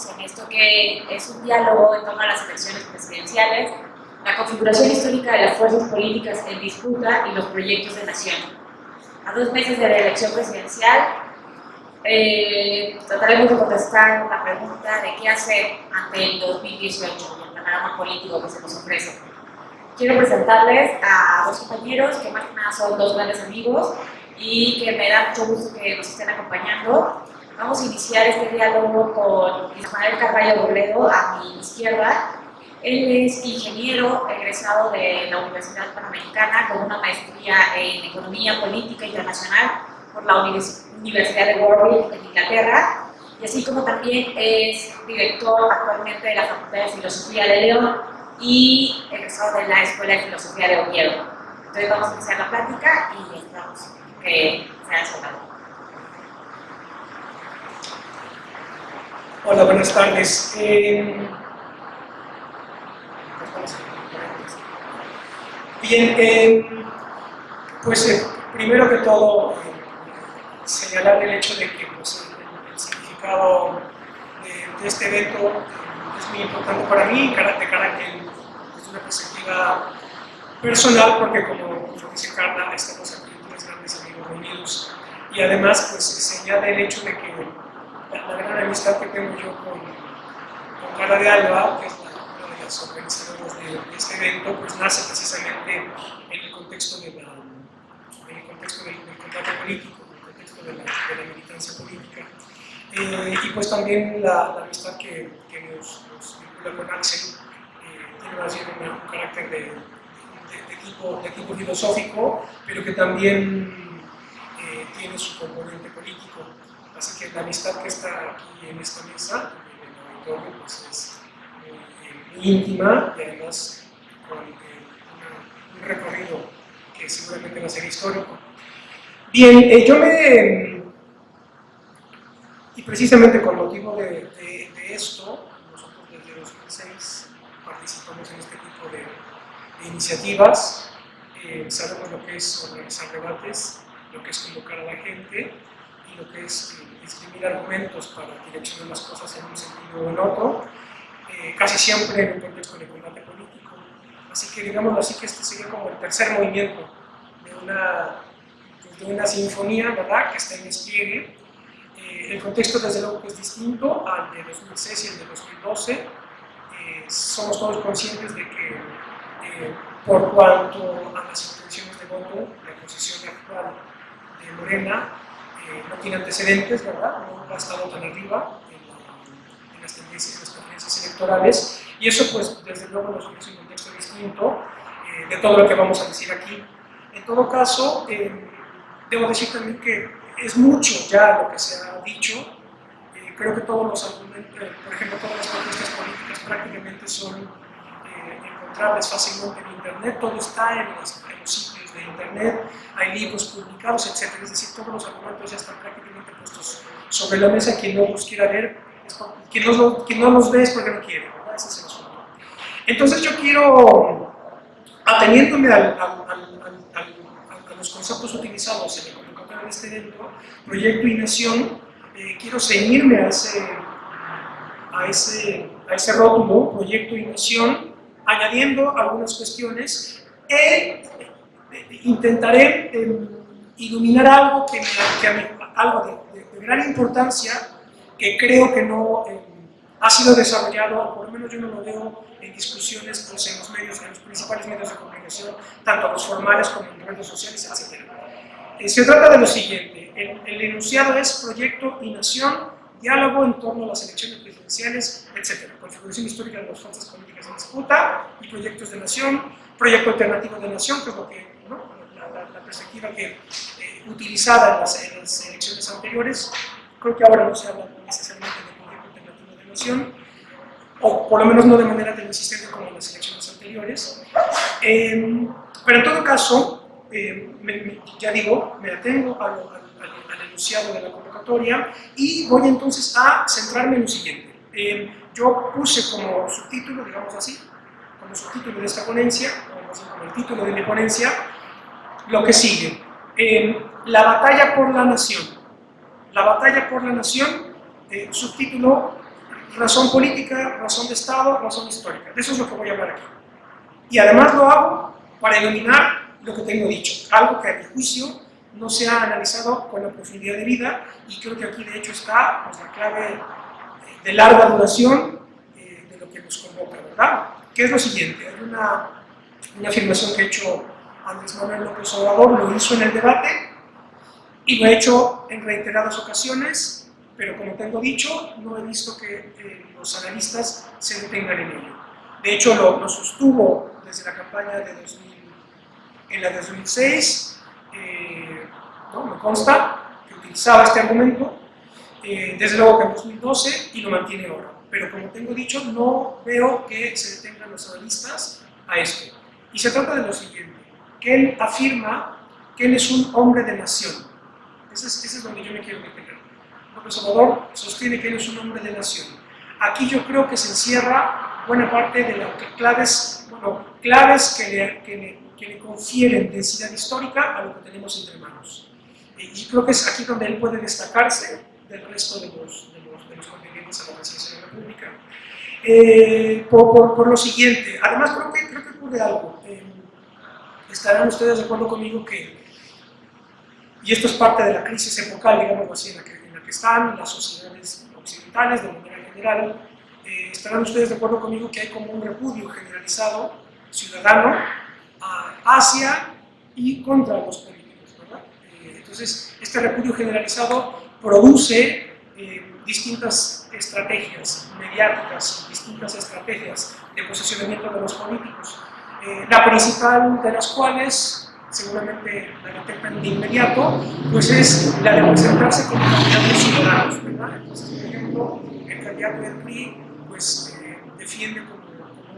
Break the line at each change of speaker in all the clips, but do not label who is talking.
en esto que es un diálogo en torno a las elecciones presidenciales, la configuración histórica de las fuerzas políticas en disputa y los proyectos de nación. A 2 meses de la elección presidencial, trataremos de contestar la pregunta de qué hacer ante el 2018 y el panorama político que se nos ofrece. Quiero presentarles a 2 compañeros que más que nada son 2 grandes amigos y que me da mucho gusto que nos estén acompañando. Vamos a iniciar este diálogo con Ismael Carballo Robledo, a mi izquierda. Él es ingeniero egresado de la Universidad Panamericana con una maestría en Economía Política Internacional por la Universidad de Warwick en Inglaterra, y así como también es director actualmente de la Facultad de Filosofía de León y egresado de la Escuela de Filosofía de Oviedo. Entonces vamos a iniciar la plática y esperamos que sea sonado.
Hola, buenas tardes. Bien, pues primero que todo señalar el hecho de que pues, el significado de este evento es muy importante para mí, de carácter desde una perspectiva personal, porque como dice Carla, estamos aquí 3 grandes amigos reunidos, y además pues se añade el hecho de que la gran amistad que tengo yo con Carla de Alba, que es una de las organizadoras de este evento, pues nace precisamente en el contexto del combate político, en el contexto de la militancia política, y pues también la amistad que nos vincula con Axel tiene más bien un carácter de tipo filosófico, pero que también tiene su componente político. Así que la amistad que está aquí en esta mesa, en el auditorio, pues es muy íntima y además con un recorrido que seguramente va a ser histórico. Bien, y precisamente con motivo de esto, nosotros desde 2006 participamos en este tipo de iniciativas, sabemos lo que es organizar debates, lo que es convocar a la gente y lo que es escribir argumentos para direccionar las cosas en un sentido o en otro, casi siempre en un contexto de combate político. Así que digámoslo así, que este sería como el tercer movimiento de una sinfonía, ¿verdad?, que está en despliegue. El contexto desde luego que es distinto al de 2006 y el de 2012. Somos todos conscientes de que por cuanto a las intenciones de voto, la posición actual de Morena no tiene antecedentes, ¿verdad? No ha estado tan arriba en las tendencias electorales, y eso pues desde luego nos ofrece un contexto distinto de todo lo que vamos a decir aquí. En todo caso, debo decir también que es mucho ya lo que se ha dicho. Creo que todos los argumentos, por ejemplo, todas las propuestas políticas prácticamente son encontrables fácilmente en Internet, todo está en los sitios de Internet, hay libros publicados, etc. Es decir, todos los argumentos ya están prácticamente puestos sobre la mesa. Quien no los quiera ver, quien no los ve es porque no quiere, ¿verdad? Ese es el asunto. Entonces yo quiero, ateniéndome a los conceptos utilizados en el convocatorio de este evento, proyecto y nación, quiero ceñirme a ese rótulo, proyecto y nación, añadiendo algunas cuestiones intentaré iluminar algo algo de gran importancia, que creo que no ha sido desarrollado, o por lo menos yo no lo veo en discusiones pues, en los principales medios de comunicación, tanto los formales como en redes sociales, etc. Se trata de lo siguiente: el enunciado es proyecto y nación, diálogo en torno a las elecciones presidenciales, etc. Configuración histórica de las fuerzas políticas en disputa y proyectos de nación, proyecto alternativo de nación, que es lo que, ¿no?, la perspectiva que utilizada en las elecciones anteriores. Creo que ahora no se habla necesariamente de proyecto alternativo de nación, o por lo menos no de manera tan insistente como en las elecciones anteriores. Pero en todo caso, ya digo, me atengo al enunciado de la convocatoria y voy entonces a centrarme en lo siguiente. Yo puse como subtítulo, digamos así, como subtítulo de esta ponencia, o como el título de mi ponencia, lo que sigue: la batalla por la nación. La batalla por la nación, subtítulo razón política, razón de Estado, razón histórica. De eso es lo que voy a hablar aquí. Y además lo hago para eliminar lo que tengo dicho, algo que a mi juicio no se ha analizado con la profundidad de vida, y creo que aquí de hecho está pues, la clave de larga duración de lo que nos convoca, ¿verdad? Que es lo siguiente, hay una afirmación que ha hecho Andrés Manuel López Obrador, lo hizo en el debate y lo ha hecho en reiteradas ocasiones, pero como tengo dicho, no he visto que los analistas se detengan en ello. De hecho, lo sostuvo desde la campaña de 2006, ¿no? Me consta que utilizaba este argumento, desde luego que en 2012, y lo mantiene ahora. Pero como tengo dicho, no veo que se detengan los analistas a esto. Y se trata de lo siguiente, que él afirma que él es un hombre de nación. Ese es donde yo me quiero detener. López Obrador sostiene que él es un hombre de nación. Aquí yo creo que se encierra buena parte de las claves que le confieren densidad histórica a lo que tenemos entre manos. Y creo que es aquí donde él puede destacarse del resto de los contendientes a la presidencia de la República. Por lo siguiente, además creo que ocurre algo. Estarán ustedes de acuerdo conmigo que, y esto es parte de la crisis epocal, digamos así, en la que están las sociedades occidentales de manera general, estarán ustedes de acuerdo conmigo que hay como un repudio generalizado, ciudadano, hacia y contra los políticos, ¿verdad? Entonces, este repudio generalizado produce distintas estrategias mediáticas, distintas estrategias de posicionamiento de los políticos, la principal de las cuales, seguramente la detectan de inmediato, pues es la de presentarse como candidatos ciudadanos, ¿verdad? Entonces, por ejemplo, el candidato del PRI pues, defiende como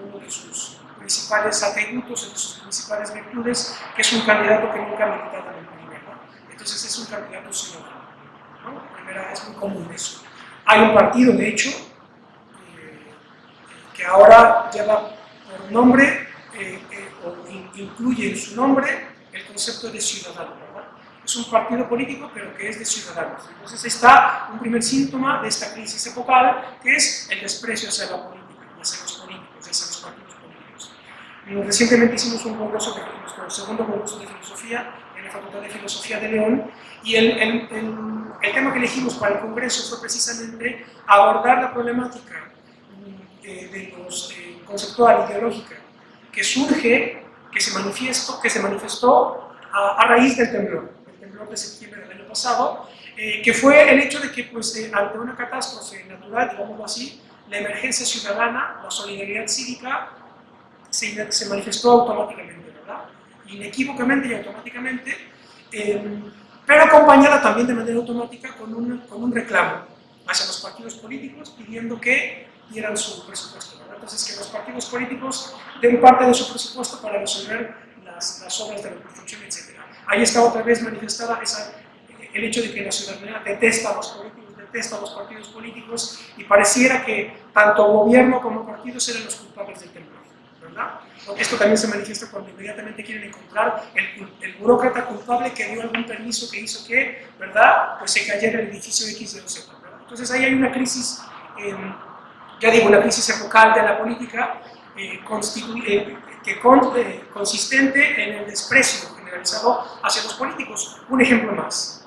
uno de sus principales atributos, de sus principales virtudes, que es un candidato que nunca ha militado en el PRI, ¿verdad? Entonces es un candidato ciudadano, ¿no? Es muy común eso. Hay un partido, de hecho, que ahora lleva por nombre, o incluye en su nombre el concepto de ciudadano, ¿verdad? Es un partido político, pero que es de ciudadanos. Entonces está un primer síntoma de esta crisis epocal, que es el desprecio hacia la política, hacia los políticos, hacia los partidos políticos. Recientemente hicimos un congreso, nuestro segundo congreso de filosofía, en la Facultad de Filosofía de León, y el tema que elegimos para el congreso fue precisamente abordar la problemática de los conceptual, ideológica, que surge, que se manifestó a raíz del temblor de septiembre del año pasado, que fue el hecho de que pues, ante una catástrofe natural, digámoslo así, la emergencia ciudadana, la solidaridad cívica se manifestó automáticamente, ¿verdad? Inequívocamente y automáticamente, pero acompañada también de manera automática con un reclamo hacia los partidos políticos pidiendo que dieran su presupuesto, ¿verdad? Entonces, que los partidos políticos den parte de su presupuesto para resolver las obras de reconstrucción, etc. Ahí está otra vez manifestada el hecho de que la ciudadanía detesta a los políticos, detesta a los partidos políticos, y pareciera que tanto gobierno como partidos eran los culpables del temblor, ¿verdad? Esto también se manifiesta cuando inmediatamente quieren encontrar el burócrata culpable que dio algún permiso que hizo que, ¿verdad?, pues se cayera el edificio X de OZ, ¿verdad? Entonces ahí hay una crisis, ya digo, una crisis epocal de la política, consistente en el desprecio generalizado hacia los políticos. Un ejemplo más.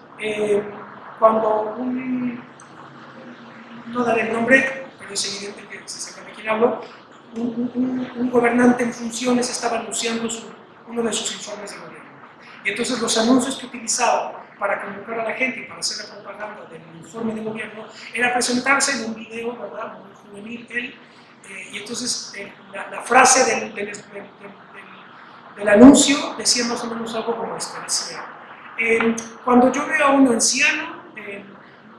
Cuando no daré el nombre, pero es evidente que se sabe de quién hablo, un gobernante en funciones estaba anunciando uno de sus informes de gobierno. Y entonces los anuncios que utilizaba para convocar a la gente y para hacer la propaganda del informe de gobierno era presentarse en un video, ¿verdad?, muy juvenil él, y entonces la frase del anuncio decía más o menos algo como esto, decía, cuando yo veo a un anciano,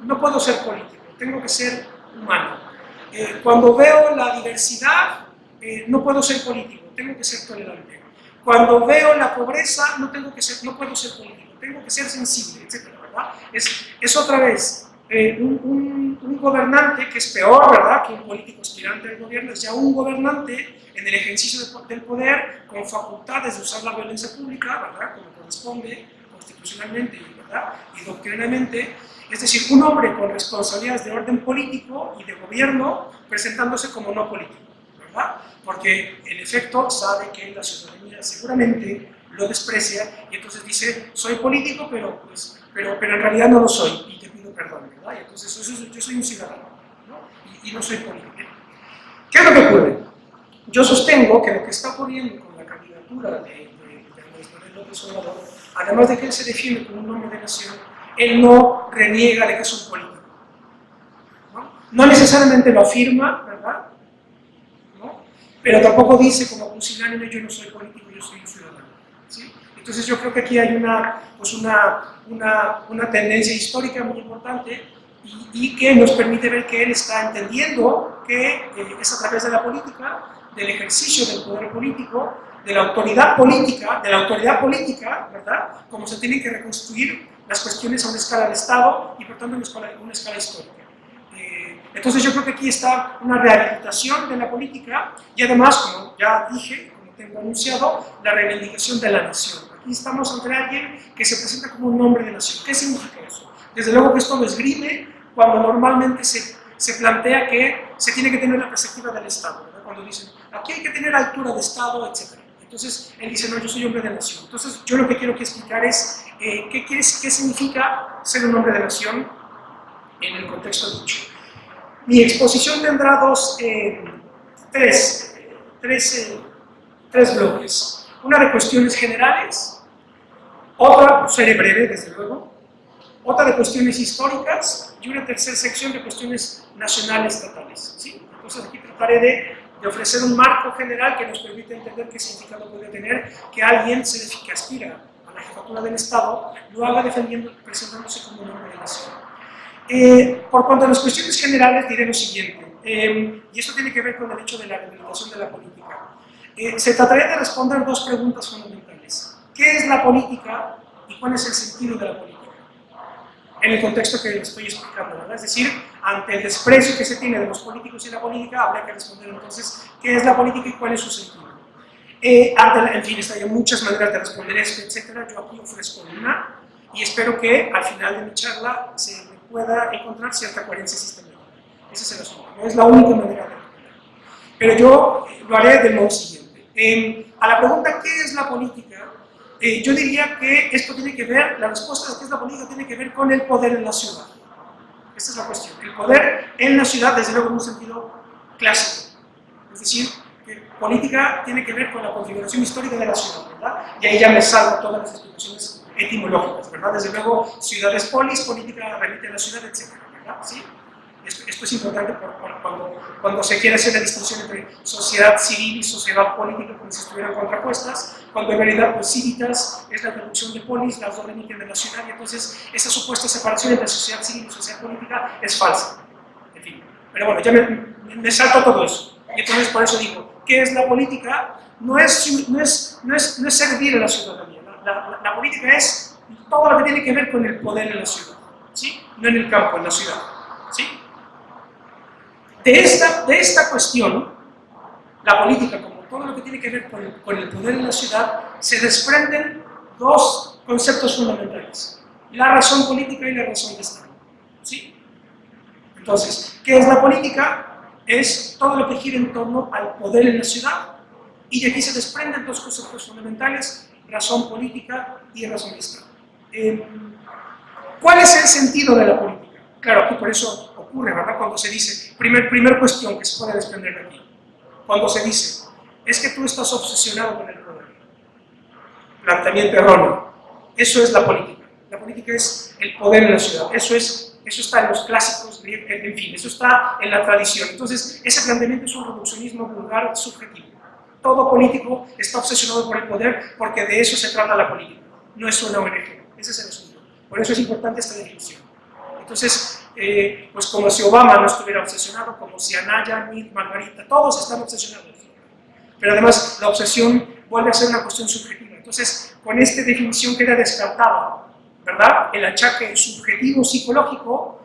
no puedo ser político, tengo que ser humano. Cuando veo la diversidad, no puedo ser político, tengo que ser tolerante. Cuando veo la pobreza, no puedo ser político, tengo que ser sensible, etc., ¿verdad? Es otra vez un gobernante que es peor, ¿verdad?, que un político aspirante al gobierno, es ya un gobernante en el ejercicio del poder con facultades de usar la violencia pública, ¿verdad?, como corresponde constitucionalmente, ¿verdad?, y doctrinalmente, Es decir, un hombre con responsabilidades de orden político y de gobierno presentándose como no político, ¿verdad? Porque en efecto sabe que la ciudadanía seguramente lo desprecia y entonces dice, soy político, pero en realidad no lo soy y te pido perdón, ¿verdad? Y entonces yo soy un ciudadano, ¿no? Y no soy político. ¿Qué es lo que ocurre? Yo sostengo que lo que está ocurriendo con la candidatura de Andrés Manuel López Obrador, además de que él se defiende como un hombre de nación, él no reniega de que es un político. No necesariamente lo afirma, ¿verdad? ¿No? Pero tampoco dice como pusilánime, yo no soy político, yo soy un ciudadano. ¿Sí? Entonces yo creo que aquí hay una tendencia histórica muy importante y que nos permite ver que él está entendiendo que es a través de la política, del ejercicio del poder político, de la autoridad política, ¿verdad? Como se tienen que reconstruir las cuestiones a una escala de Estado y por tanto a una escala histórica. Entonces yo creo que aquí está una rehabilitación de la política y además, como ya dije, como tengo anunciado, la reivindicación de la nación. Aquí estamos ante alguien que se presenta como un hombre de nación. ¿Qué significa eso? Desde luego que esto lo esgrime cuando normalmente se plantea que se tiene que tener la perspectiva del Estado, ¿verdad? Cuando dicen, aquí hay que tener altura de Estado, etc. Entonces él dice, no, yo soy hombre de nación. Entonces yo lo que quiero que explicar es qué significa ser un hombre de nación en el contexto dicho. Mi exposición tendrá tres bloques. Una de cuestiones generales, otra, seré breve desde luego, otra de cuestiones históricas y una tercera sección de cuestiones nacionales estatales. ¿Sí? Entonces aquí trataré de ofrecer un marco general que nos permite entender qué significado puede tener que alguien que aspira a la jefatura del Estado lo haga presentándose como un hombre de nación. Por cuanto a las cuestiones generales diré lo siguiente, y esto tiene que ver con el hecho de la rehabilitación de la política. Se trataría de responder dos preguntas fundamentales. ¿Qué es la política y cuál es el sentido de la política? En el contexto que les estoy explicando, ¿verdad? Es decir, ante el desprecio que se tiene de los políticos y la política, habría que responder entonces qué es la política y cuál es su sentido. En fin, hay muchas maneras de responder esto, etc. Yo aquí ofrezco una y espero que al final de mi charla se pueda encontrar cierta coherencia sistemática. Ese es el asunto. No es la única manera de responder. Pero yo lo haré del modo siguiente. A la pregunta ¿qué es la política? Yo diría que esto tiene que ver, la respuesta de qué es la política tiene que ver con el poder en la ciudad. Esta es la cuestión. El poder en la ciudad, desde luego en un sentido clásico. Es decir, que política tiene que ver con la configuración histórica de la ciudad, ¿verdad? Y ahí ya me salgo todas las explicaciones etimológicas, ¿verdad? Desde luego, ciudades polis, política remite a la ciudad, etc. ¿verdad? ¿Sí? Esto es importante cuando se quiere hacer la distinción entre sociedad civil y sociedad política como si estuvieran contrapuestas, cuando en realidad pues civitas es la traducción de polis, las dos remiten de la ciudad y entonces esa supuesta separación entre sociedad civil y sociedad política es falsa. En fin, pero bueno, ya me salto todo eso. Y entonces por eso digo, ¿qué es la política? No es servir a la ciudadanía. La política es todo lo que tiene que ver con el poder en la ciudad, ¿sí? No en el campo, en la ciudad, ¿sí? De esta cuestión, la política, como todo lo que tiene que ver con el poder en la ciudad, se desprenden dos conceptos fundamentales: la razón política y la razón de Estado, ¿sí? Entonces, ¿qué es la política? Es todo lo que gira en torno al poder en la ciudad, y de aquí se desprenden dos conceptos fundamentales: razón política y razón de Estado. ¿Cuál es el sentido de la política? Claro, aquí por eso ocurre, ¿verdad? Cuando se dice, primer cuestión que se puede desprender de aquí, cuando se dice, es que tú estás obsesionado con el poder. Planteamiento erróneo. Eso es la política. La política es el poder en la ciudad. Eso está en los clásicos, en fin, eso está en la tradición. Entonces, ese planteamiento es un reduccionismo vulgar subjetivo. Todo político está obsesionado por el poder porque de eso se trata la política. No es una ONG. Ese es el asunto. Por eso es importante esta definición. Entonces, pues como si Obama no estuviera obsesionado, como si Anaya, Meade, Margarita, todos están obsesionados. Pero además, la obsesión vuelve a ser una cuestión subjetiva. Entonces, con esta definición queda descartada, ¿verdad? El achaque subjetivo psicológico,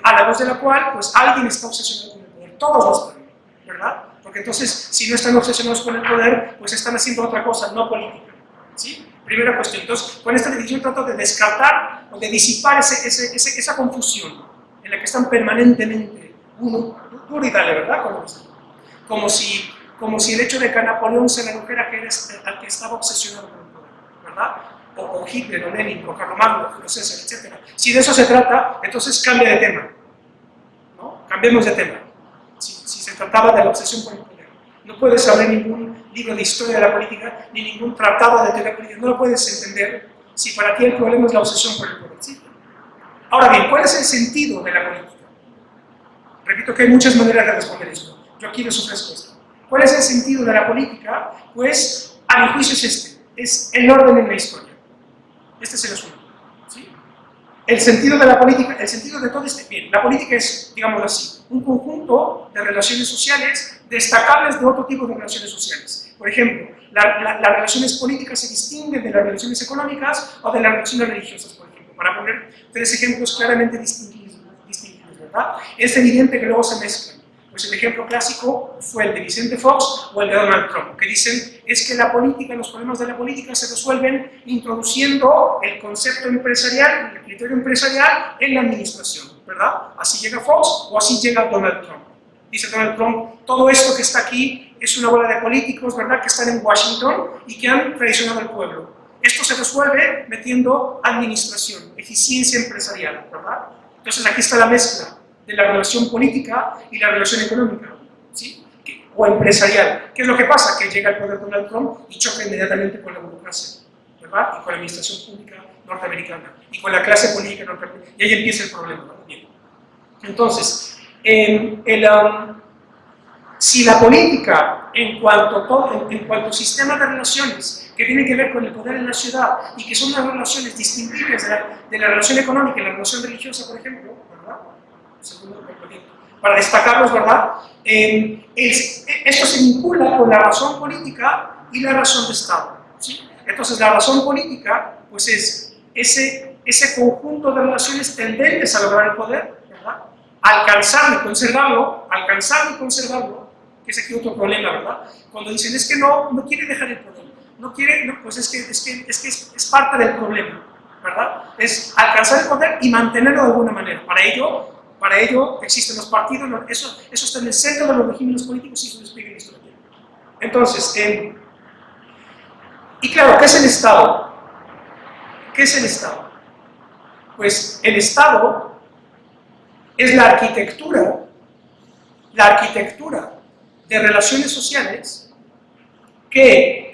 a la luz de la cual, pues alguien está obsesionado con el poder. Todos lo están, ¿verdad? Porque entonces, si no están obsesionados con el poder, pues están haciendo otra cosa, no política, ¿sí? Primera cuestión. Entonces, con esta división trato de descartar o de disipar esa confusión en la que están permanentemente uno, duro y dale, ¿verdad? Como si el hecho de que Napoleón se redujera que era al que estaba obsesionado con el poder, ¿verdad? O Hitler, o Lenin, o Carlomagno, o César, etc. Si de eso se trata, entonces cambia de tema, ¿no? Cambiemos de tema. Si se trataba de la obsesión por el poder. No puedes abrir ningún libro de historia de la política, ni ningún tratado de teoría política, no lo puedes entender si para ti el problema es la obsesión por el poder. ¿Sí? Ahora bien, ¿cuál es el sentido de la política? Repito que hay muchas maneras de responder esto. Yo aquí les ofrezco esto. ¿Cuál es el sentido de la política? Pues, a mi juicio es este, es el orden en la historia. Este es el asunto. ¿Sí? El sentido de la política, el sentido de todo este... Bien, la política es, digámoslo así, un conjunto de relaciones sociales destacables de otro tipo de relaciones sociales. Por ejemplo, las relaciones políticas se distinguen de las relaciones económicas o de las relaciones religiosas, por ejemplo, para poner tres ejemplos claramente distinguibles, ¿verdad? Es evidente que luego se mezclan. Pues el ejemplo clásico fue el de Vicente Fox o el de Donald Trump, que dicen es que la política, los problemas de la política se resuelven introduciendo el concepto empresarial, el criterio empresarial en la administración, ¿verdad? Así llega Fox o así llega Donald Trump. Dice Donald Trump, todo esto que está aquí es una bola de políticos, ¿verdad?, que están en Washington y que han traicionado al pueblo. Esto se resuelve metiendo administración, eficiencia empresarial, ¿verdad? Entonces aquí está la mezcla de la relación política y la relación económica, ¿sí? O empresarial. ¿Qué es lo que pasa? Que llega al poder Donald Trump y choca inmediatamente con la burocracia, ¿verdad? Y con la administración pública norteamericana y con la clase política norteamericana. Y ahí empieza el problema, ¿verdad? Bien. Entonces, si la política, en cuanto sistema de relaciones que tiene que ver con el poder en la ciudad y que son las relaciones distinguibles de la relación económica y la relación religiosa, por ejemplo, ¿verdad? Para destacarlos, ¿verdad? Esto se vincula con la razón política y la razón de Estado, ¿sí? Entonces, la razón política, pues es ese conjunto de relaciones tendentes a lograr el poder, ¿verdad? Alcanzarlo y conservarlo, que es aquí otro problema, ¿verdad? Cuando dicen, es que no quiere dejar el poder, pues es parte del problema, ¿verdad? Es alcanzar el poder y mantenerlo de alguna manera. Para ello existen los partidos, eso está en el centro de los regímenes políticos y se despliega en la historia. Entonces, y claro, ¿qué es el Estado? ¿Qué es el Estado? Pues el Estado es la arquitectura de relaciones sociales que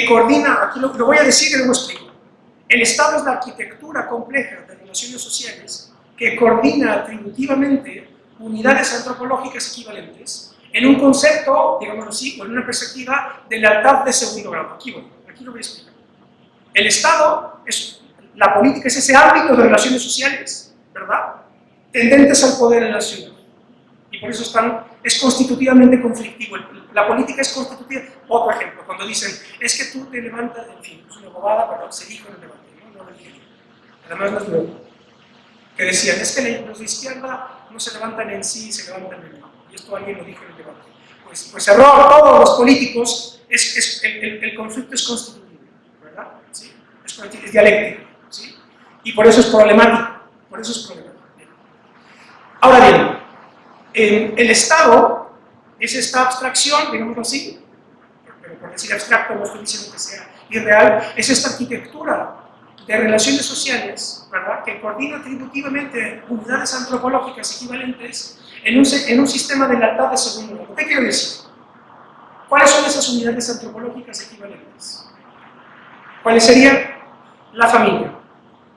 coordina, aquí lo voy a decir y luego explico. El Estado es la arquitectura compleja de relaciones sociales que coordina atributivamente unidades antropológicas equivalentes en un concepto, digámoslo así, o en una perspectiva de lealtad de segundo grado. Aquí lo voy a explicar. El Estado, la política es ese ámbito de relaciones sociales, ¿verdad?, tendentes al poder en la ciudad. Y por eso es constitutivamente conflictivo. La política es constitutiva. Otro ejemplo, cuando dicen, es que tú te levantas, en fin, es una bobada, pero se dijo en el debate, no lo dije. Además no es nuevo. Que decían, es que los de izquierda no se levantan en sí, se levantan en no. Y esto alguien lo dijo en el debate. Pues error, todos los políticos, el conflicto es constitutivo, ¿verdad? ¿Sí? Es dialéctico, ¿sí? Y por eso es problemático. Ahora bien, el Estado es esta abstracción, digámoslo así, pero por decir abstracto no estoy diciendo que sea irreal, es esta arquitectura de relaciones sociales, ¿verdad?, que coordina atributivamente unidades antropológicas equivalentes en un sistema de lealtad de segundo grado. ¿Qué quiero decir? ¿Cuáles son esas unidades antropológicas equivalentes? ¿Cuáles serían? La familia,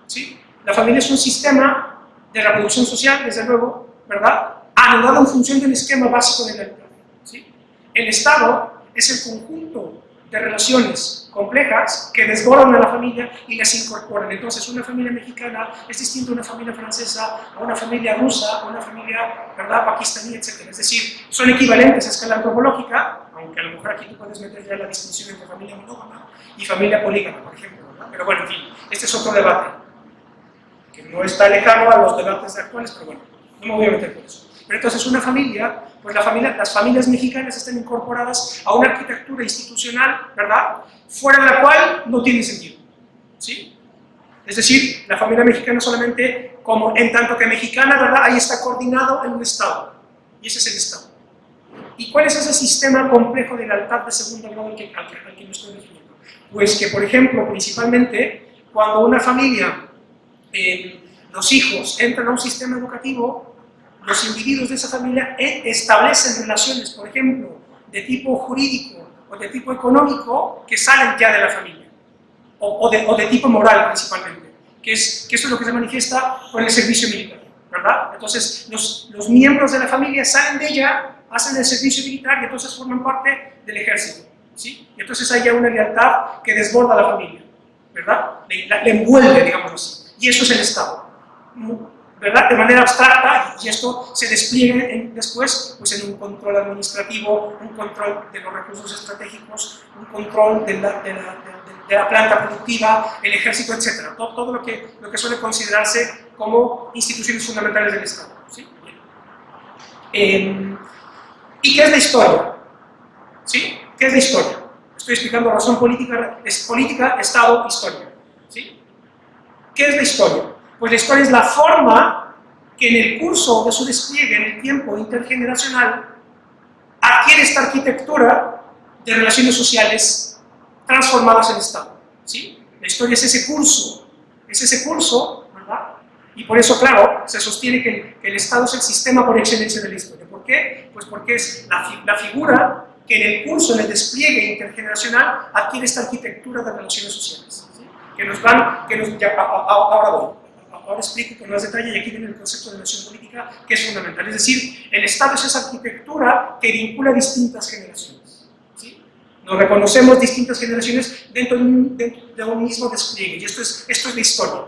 ¿sí? La familia es un sistema de reproducción social, desde luego, ¿verdad?, anudado en función de un esquema básico de lealtad, ¿sí? El Estado es el conjunto de relaciones complejas que desbordan a la familia y las incorporan. Entonces, una familia mexicana es distinta a una familia francesa, a una familia rusa, a una familia, ¿verdad?, pakistaní, etc. Es decir, son equivalentes a escala antropológica, aunque a lo mejor aquí tú puedes meter ya la distinción entre familia monógama y familia polígama, por ejemplo, ¿verdad? Pero bueno, en fin, este es otro debate, que no está lejano a los debates actuales, pero bueno, no me voy a meter por eso. Pero entonces una familia pues las familias mexicanas están incorporadas a una arquitectura institucional, ¿verdad?, fuera de la cual no tiene sentido, ¿sí? Es decir, la familia mexicana solamente, como en tanto que mexicana, ¿verdad?, ahí está coordinado en un Estado, y ese es el Estado. ¿Y cuál es ese sistema complejo de lealtad de segundo grado al que me estoy refiriendo? Pues que, por ejemplo, principalmente, cuando una familia, los hijos entran a un sistema educativo, los individuos de esa familia establecen relaciones, por ejemplo, de tipo jurídico o de tipo económico que salen ya de la familia, o de tipo moral principalmente, que eso es lo que se manifiesta con el servicio militar, ¿verdad? Entonces, los miembros de la familia salen de ella, hacen el servicio militar y entonces forman parte del ejército, ¿sí? Y entonces hay ya una lealtad que desborda a la familia, ¿verdad? Le envuelve, digamos así, y eso es el Estado, ¿verdad?, de manera abstracta, y esto se despliega después pues, en un control administrativo, un control de los recursos estratégicos, un control de la planta productiva, el ejército, etc. Todo lo que suele considerarse como instituciones fundamentales del Estado, ¿sí? ¿Y qué es la historia? ¿Sí? ¿Qué es la historia? Estoy explicando razón política, es política, Estado, historia, ¿sí? ¿Qué es la historia? Pues la historia es la forma que en el curso de su despliegue en el tiempo intergeneracional adquiere esta arquitectura de relaciones sociales transformadas en Estado, ¿sí? La historia es ese curso, ¿verdad? Y por eso, claro, se sostiene que el Estado es el sistema por excelencia de la historia. ¿Por qué? Pues porque es la figura que en el curso, en el despliegue intergeneracional, adquiere esta arquitectura de relaciones sociales, ¿sí? Ahora explico con más detalle, y aquí viene el concepto de nación política, que es fundamental. Es decir, el Estado es esa arquitectura que vincula distintas generaciones, ¿sí? Nos reconocemos distintas generaciones dentro de un mismo despliegue, y esto es la historia,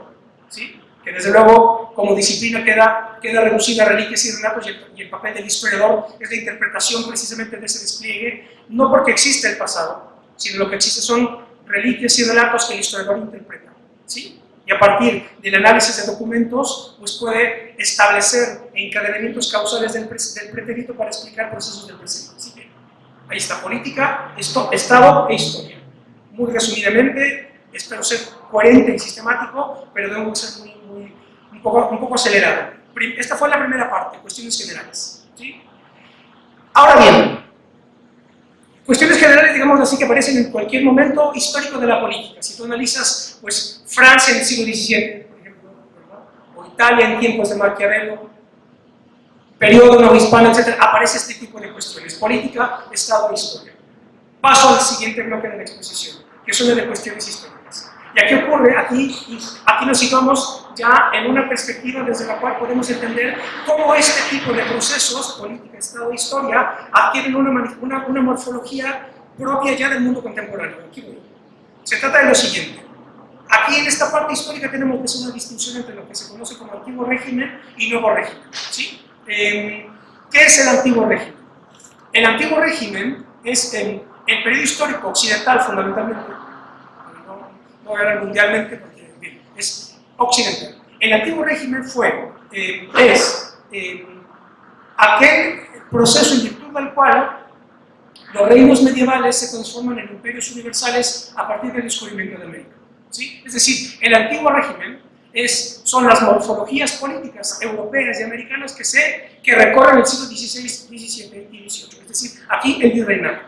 ¿sí? Que desde luego, como disciplina, queda reducida a reliquias y relatos, y el papel del historiador es la interpretación precisamente de ese despliegue, no porque existe el pasado, sino lo que existe son reliquias y relatos que el historiador interpreta, ¿sí? Y a partir del análisis de documentos, pues puede establecer encadenamientos causales del pretérito para explicar procesos del presente. Así que ahí está, política, Estado e historia. Muy resumidamente, espero ser coherente y sistemático, pero debo ser un poco acelerado. Esta fue la primera parte, cuestiones generales, ¿sí? Ahora bien, cuestiones generales, digamos así, que aparecen en cualquier momento histórico de la política. Si tú analizas, pues, Francia en el siglo XVII, por ejemplo, ¿verdad?, o Italia en tiempos de Maquiavelo, periodo novohispano, etc., aparece este tipo de cuestiones: política, Estado e historia. Paso al siguiente bloque de la exposición, que son de cuestiones históricas. ¿Y aquí ocurre? Aquí nos situamos ya en una perspectiva desde la cual podemos entender cómo este tipo de procesos, política, Estado e historia, adquieren una morfología propia ya del mundo contemporáneo. Aquí voy. Se trata de lo siguiente. Aquí en esta parte histórica tenemos que hacer una distinción entre lo que se conoce como antiguo régimen y nuevo régimen, ¿sí? ¿Qué es el antiguo régimen? El antiguo régimen es el periodo histórico occidental, fundamentalmente. No voy a hablar mundialmente porque bien, es occidental. El antiguo régimen es aquel proceso en virtud del cual los reinos medievales se transforman en imperios universales a partir del descubrimiento de América, ¿sí? Es decir, el antiguo régimen son las morfologías políticas europeas y americanas que recorren el siglo XVI, XVII y XVIII. Es decir, aquí el virreinato.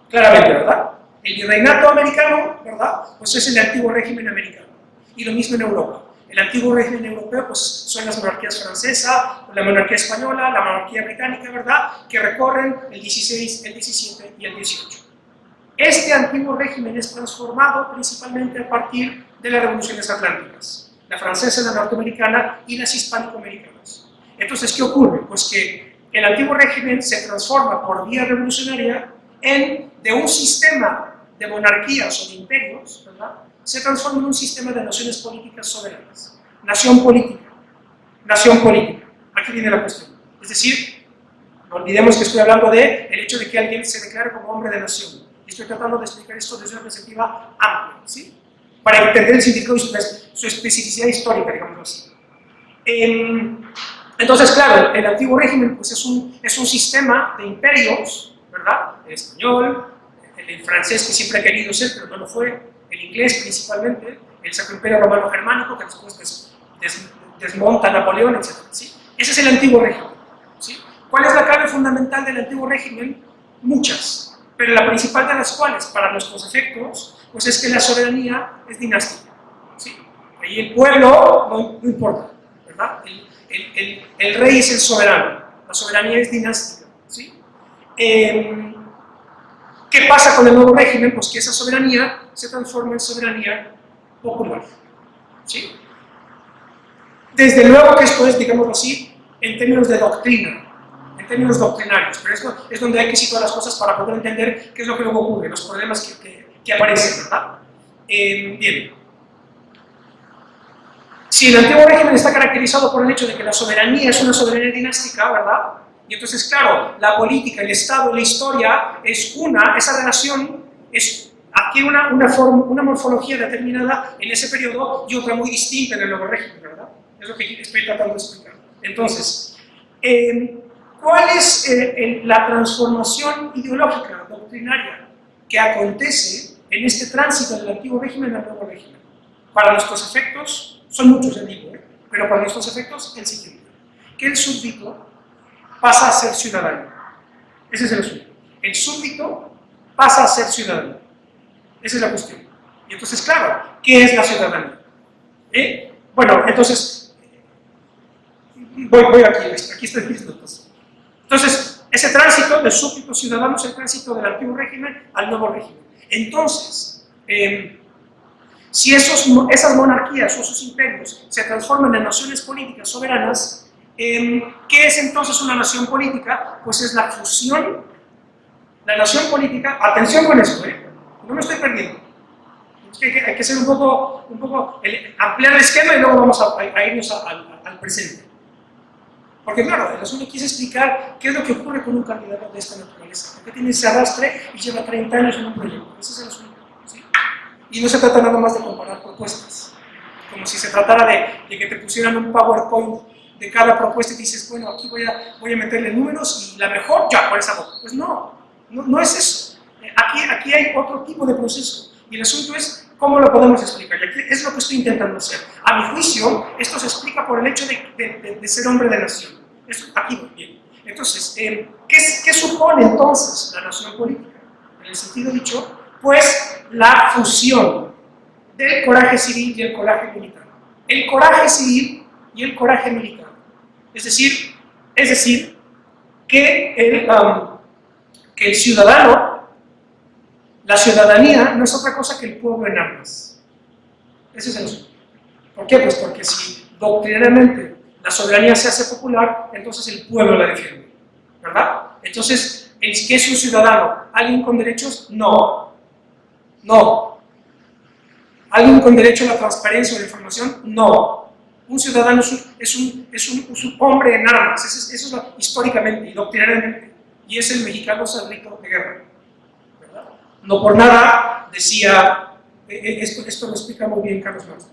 Claramente, ¿verdad? El virreinato americano, ¿verdad?, pues es el antiguo régimen americano. Y lo mismo en Europa. El antiguo régimen europeo, pues son las monarquías francesa, la monarquía española, la monarquía británica, ¿verdad?, que recorren el XVI, el XVII y el XVIII. Este antiguo régimen es transformado principalmente a partir de las revoluciones atlánticas, la francesa, la norteamericana y las hispánico-americanas. Entonces, ¿qué ocurre? Pues que el antiguo régimen se transforma por vía revolucionaria de un sistema de monarquías o de imperios, ¿verdad?, se transforma en un sistema de naciones políticas soberanas. Nación política. Nación política. Aquí viene la cuestión. Es decir, no olvidemos que estoy hablando del hecho de que alguien se declare como hombre de nación. Y estoy tratando de explicar esto desde una perspectiva amplia, ¿sí?, para entender el significado y su especificidad histórica, digamos así. Entonces, claro, el antiguo régimen pues, es un sistema de imperios, ¿verdad? El español, el francés que siempre ha querido ser, pero no lo fue, el inglés principalmente, el Sacro Imperio Romano Germánico, que después desmonta Napoleón, etc. ¿Sí? Ese es el antiguo régimen. ¿Sí? ¿Cuál es la clave fundamental del antiguo régimen? Muchas, pero la principal de las cuales, para nuestros efectos, pues es que la soberanía es dinástica. ¿Sí? Ahí el pueblo no importa, ¿verdad? El rey es el soberano, la soberanía es dinástica. ¿Sí? ¿Qué pasa con el nuevo régimen? Pues que esa soberanía se transforma en soberanía popular. ¿Sí? Desde luego que esto es, digámoslo así, en términos de doctrina, en términos doctrinarios, pero esto es donde hay que situar las cosas para poder entender qué es lo que luego ocurre, los problemas que aparecen, ¿verdad? Bien. Si el antiguo régimen está caracterizado por el hecho de que la soberanía es una soberanía dinástica, ¿verdad? Y entonces, claro, la política, el Estado, la historia, esa relación adquiere una morfología determinada en ese periodo y otra muy distinta en el nuevo régimen, ¿verdad? Es lo que estoy tratando de explicar. Entonces, ¿cuál es la transformación ideológica, doctrinaria, que acontece en este tránsito del antiguo régimen al nuevo régimen? Para nuestros efectos, son muchos, ya digo, pero para nuestros efectos, el siguiente: que el súbdito pasa a ser ciudadano. Ese es el asunto. El súbdito pasa a ser ciudadano. Esa es la cuestión. Y entonces, claro, ¿qué es la ciudadanía? Bueno, entonces, voy aquí están mis notas. Entonces, ese tránsito del súbdito ciudadano es el tránsito del antiguo régimen al nuevo régimen. Entonces, si esas monarquías o esos imperios se transforman en naciones políticas soberanas, ¿qué es entonces una nación política? Pues es la fusión, la nación política, atención con eso, no me estoy perdiendo. Es que hay que ser un poco ampliar el esquema y luego vamos a irnos al presente. Porque claro, el asunto aquí es explicar qué es lo que ocurre con un candidato de esta naturaleza. ¿Por qué tiene ese arrastre y lleva 30 años en un proyecto? Ese es el asunto. ¿Sí? Y no se trata nada más de comparar propuestas. Como si se tratara de que te pusieran un PowerPoint de cada propuesta y dices, bueno, aquí voy a meterle números y la mejor, ya, por esa voto. Pues no es eso. Aquí hay otro tipo de proceso. Y el asunto es cómo lo podemos explicar. Y aquí es lo que estoy intentando hacer. A mi juicio, esto se explica por el hecho de ser hombre de nación. Esto, aquí muy bien. Entonces, ¿qué supone entonces la nación política? En el sentido dicho, pues la fusión del coraje civil y el coraje militar. El coraje civil y el coraje militar. Es decir que el ciudadano, la ciudadanía, no es otra cosa que el pueblo en armas. Ese es el asunto. ¿Por qué? Pues porque si doctrinariamente la soberanía se hace popular, entonces el pueblo la defiende, ¿verdad? Entonces, ¿qué es un ciudadano? ¿Alguien con derechos? No. ¿Alguien con derecho a la transparencia o la información? No. Un ciudadano es un hombre en armas, eso es históricamente y doctrinariamente, y es el mexicano al de guerra. ¿Verdad? No por nada decía, esto lo explica muy bien Carlos Marx,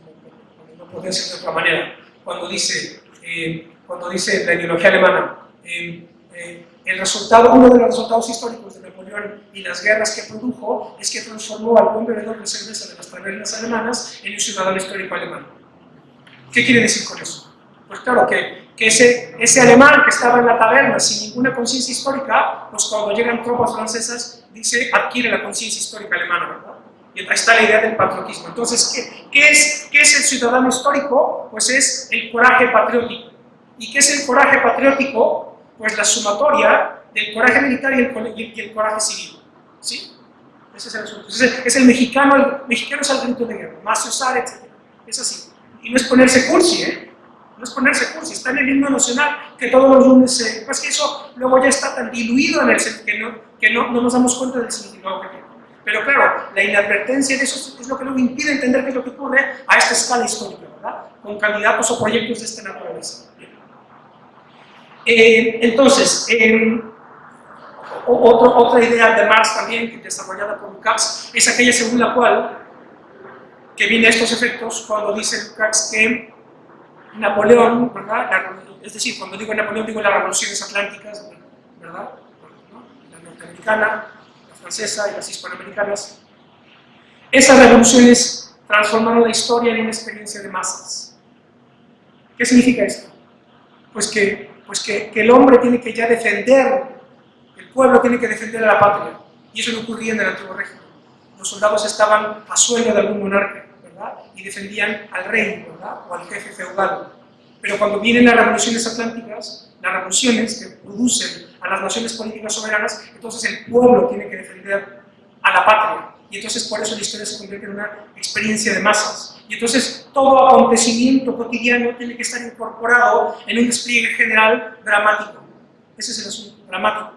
no puede ser de otra manera, cuando dice la ideología alemana, uno de los resultados históricos de Napoleón y las guerras que produjo es que transformó al buen bebedor de cerveza de las tabernas alemanas en un ciudadano histórico alemán. ¿Qué quiere decir con eso? Pues claro, que ese alemán que estaba en la taberna sin ninguna conciencia histórica, pues cuando llegan tropas francesas, adquiere la conciencia histórica alemana, ¿verdad? Y ahí está la idea del patriotismo. Entonces, ¿qué es el ciudadano histórico? Pues es el coraje patriótico. ¿Y qué es el coraje patriótico? Pues la sumatoria del coraje militar y el coraje civil. ¿Sí? Ese es el asunto. Es el mexicano es al grito de guerra, más usar, etc. Es así. Y no es ponerse cursi, no es ponerse cursi, está en el himno nacional que todos los lunes pues que eso luego ya está tan diluido en el que no nos damos cuenta del significado que tiene. Pero claro, la inadvertencia de eso es lo que luego impide entender qué es lo que ocurre a esta escala histórica, ¿verdad? Con candidatos o proyectos de esta naturaleza. Entonces, otra idea de Marx también, desarrollada por Lukács, es aquella según la cual que viene a estos efectos cuando dice Lukács que Napoleón, ¿verdad? Es decir, cuando digo Napoleón digo las revoluciones atlánticas, ¿verdad? ¿No? La norteamericana, la francesa y las hispanoamericanas. Esas revoluciones transformaron la historia en una experiencia de masas. ¿Qué significa esto? Pues que el hombre tiene que ya defender, el pueblo tiene que defender a la patria. Y eso no ocurría en el antiguo régimen. Los soldados estaban a sueldo de algún monarca, ¿verdad? Y defendían al rey, ¿verdad? O al jefe feudal. Pero cuando vienen las revoluciones atlánticas, las revoluciones que producen a las naciones políticas soberanas, entonces el pueblo tiene que defender a la patria. Y entonces por eso la historia se convierte en una experiencia de masas. Y entonces todo acontecimiento cotidiano tiene que estar incorporado en un despliegue general dramático. Ese es el asunto, dramático.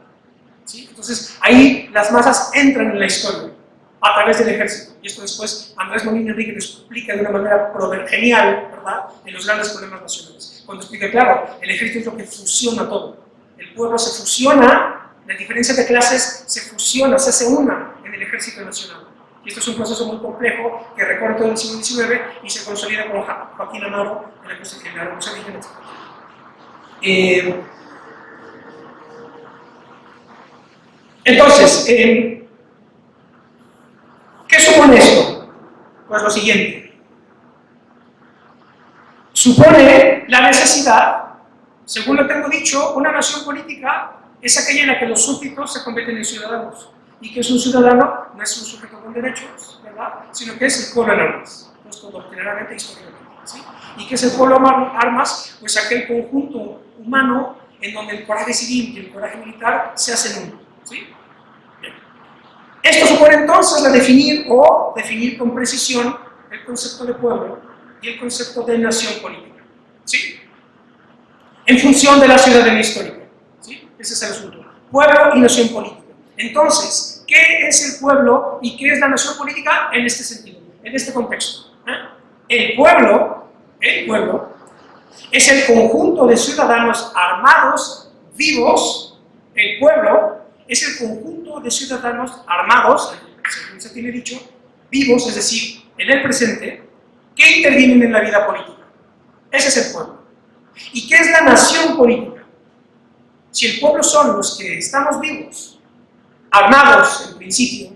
¿Sí? Entonces ahí las masas entran en la historia a través del ejército. Y esto después Andrés Molina Enrique lo explica de una manera genial, ¿verdad?, en los grandes problemas nacionales. Cuando explica, claro, el ejército es lo que fusiona todo. El pueblo se fusiona, la diferencia de clases se fusiona, se hace una en el ejército nacional. Y esto es un proceso muy complejo que recorre todo el siglo XIX y se consolida con Joaquín Amaro en la Revolución Mexicana. Entonces, ¿qué supone esto? Pues lo siguiente. Supone la necesidad, según lo tengo dicho, una nación política es aquella en la que los súbditos se convierten en ciudadanos. Y que es un ciudadano, no es un sujeto con derechos, ¿verdad?, sino que es el pueblo en armas, puesto doctrinariamente e históricamente. ¿Sí? ¿Y qué es el pueblo en armas? Pues aquel conjunto humano en donde el coraje civil y el coraje militar se hacen uno. ¿Sí? Bien. Esto supone entonces definir con precisión el concepto de pueblo y el concepto de nación política. ¿Sí? En función de la ciudadanía histórica. ¿Sí? Ese es el asunto. Pueblo y nación política. Entonces, ¿qué es el pueblo y qué es la nación política en este sentido, en este contexto? El pueblo es el conjunto de ciudadanos armados, vivos. El pueblo es el conjunto de ciudadanos armados, según se tiene dicho, vivos, es decir, en el presente, que intervienen en la vida política. Ese es el pueblo. ¿Y qué es la nación política? Si el pueblo son los que estamos vivos, armados en principio,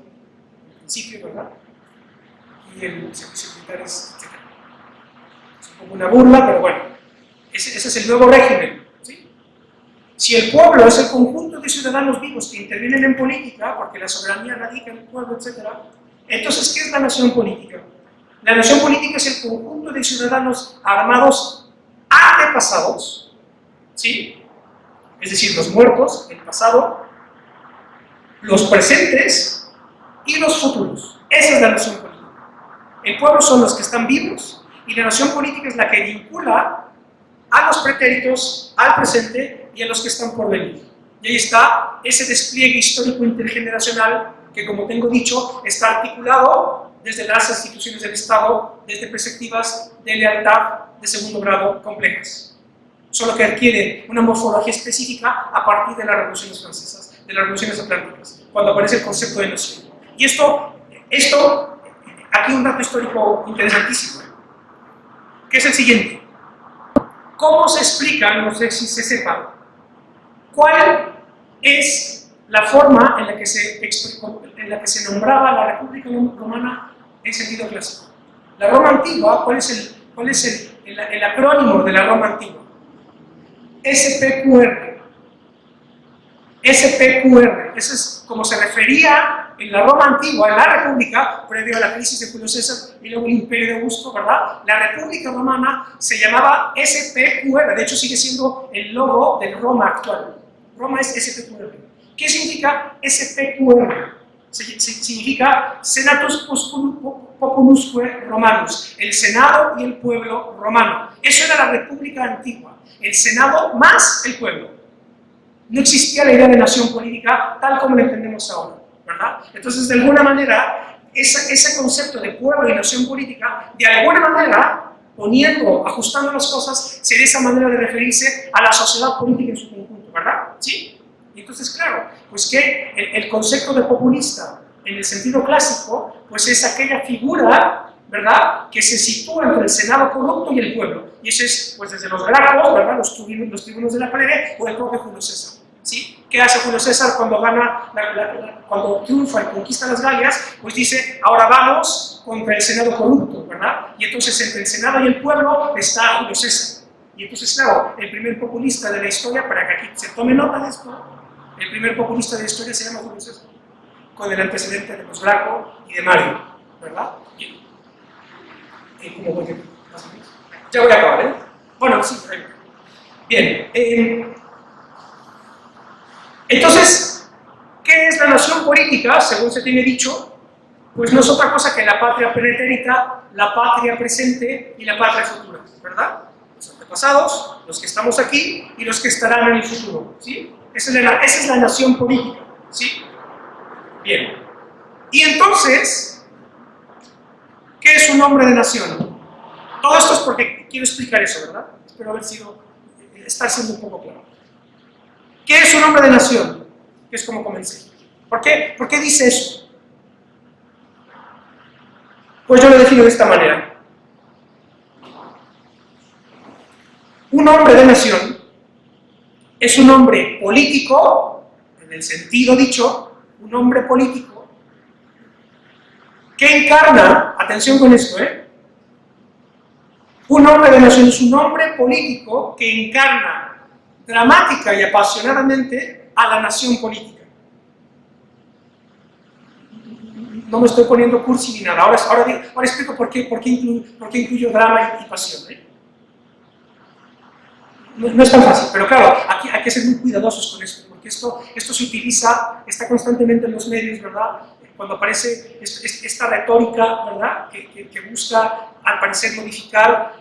¿verdad? Y el servicio militar es un poco una burla, pero bueno, ese es el nuevo régimen. ¿Sí? Si el pueblo es el conjunto de ciudadanos vivos que intervienen en política, porque la soberanía radica en el pueblo, etc., entonces, ¿qué es la nación política? La nación política es el conjunto de ciudadanos armados antepasados, ¿sí? Es decir, los muertos, el pasado, los presentes y los futuros. Esa es la nación política. El pueblo son los que están vivos y la nación política es la que vincula a los pretéritos, al presente y a los que están por venir. Y ahí está ese despliegue histórico intergeneracional que, como tengo dicho, está articulado desde las instituciones del Estado, desde perspectivas de lealtad de segundo grado complejas. Solo que adquiere una morfología específica a partir de las revoluciones francesas, de las revoluciones atlánticas, cuando aparece el concepto de nación. Y esto aquí un dato histórico interesantísimo, que es el siguiente. ¿Cómo se explica, no sé si se sepa, cuál es la forma en la que se nombraba la República Romana en sentido clásico? La Roma antigua, ¿cuál es el acrónimo de la Roma antigua? SPQR. SPQR. Eso es como se refería en la Roma antigua, en la República, previo a la crisis de Julio César y luego el Imperio de Augusto, ¿verdad? La República Romana se llamaba SPQR. De hecho, sigue siendo el logo del Roma actual. Roma es SPQR. ¿Qué significa SPQR? Significa Senatus Populusque Romanus, el Senado y el pueblo romano. Eso era la República antigua, el Senado más el pueblo. No existía la idea de nación política tal como la entendemos ahora, ¿verdad? Entonces, de alguna manera, ese concepto de pueblo y nación política, de alguna manera, ajustando las cosas, sería esa manera de referirse a la sociedad política en su conjunto, ¿verdad? ¿Sí? Y entonces, claro, pues que el concepto de populista, en el sentido clásico, pues es aquella figura ¿verdad?, que se sitúa entre el Senado corrupto y el pueblo. Y eso es, pues, desde los Gracos, ¿verdad?, los tribunos de la plebe, o el propio Julio César. ¿Sí? ¿Qué hace Julio César cuando cuando triunfa y conquista las Galias? Pues dice, ahora vamos contra el Senado corrupto, ¿verdad? Y entonces entre el Senado y el pueblo está Julio César. Y entonces, claro, el primer populista de la historia, para que aquí se tome nota de esto, el primer populista de la historia se llama Julio César, con el antecedente de los Graco y de Mario, ¿verdad? ¿Cómo voy a más o menos? Ya voy a acabar, ¿eh? Bueno, sí, por ahí. Bien. Entonces, ¿qué es la nación política? Según se tiene dicho, pues no es otra cosa que la patria pretérita, la patria presente y la patria futura, ¿verdad? Los antepasados, los que estamos aquí y los que estarán en el futuro, ¿sí? Esa es la nación política, ¿sí? Bien. Y entonces, ¿qué es un nombre de nación? Todo esto es porque quiero explicar eso, ¿verdad? Espero estar siendo un poco claro. ¿Qué es un nombre de nación? Que es como comencé. ¿Por qué dice eso? Pues yo lo defino de esta manera. Un hombre de nación es un hombre político, en el sentido dicho, un hombre político que encarna, atención con esto, un hombre de nación es un hombre político que encarna dramática y apasionadamente a la nación política. No me estoy poniendo cursi ni nada, ahora explico por qué incluyo drama y pasión. No es tan fácil, pero claro, aquí hay que ser muy cuidadosos con esto, porque esto se utiliza, está constantemente en los medios, ¿verdad? Cuando aparece esta retórica, ¿verdad?, que busca, al parecer, modificar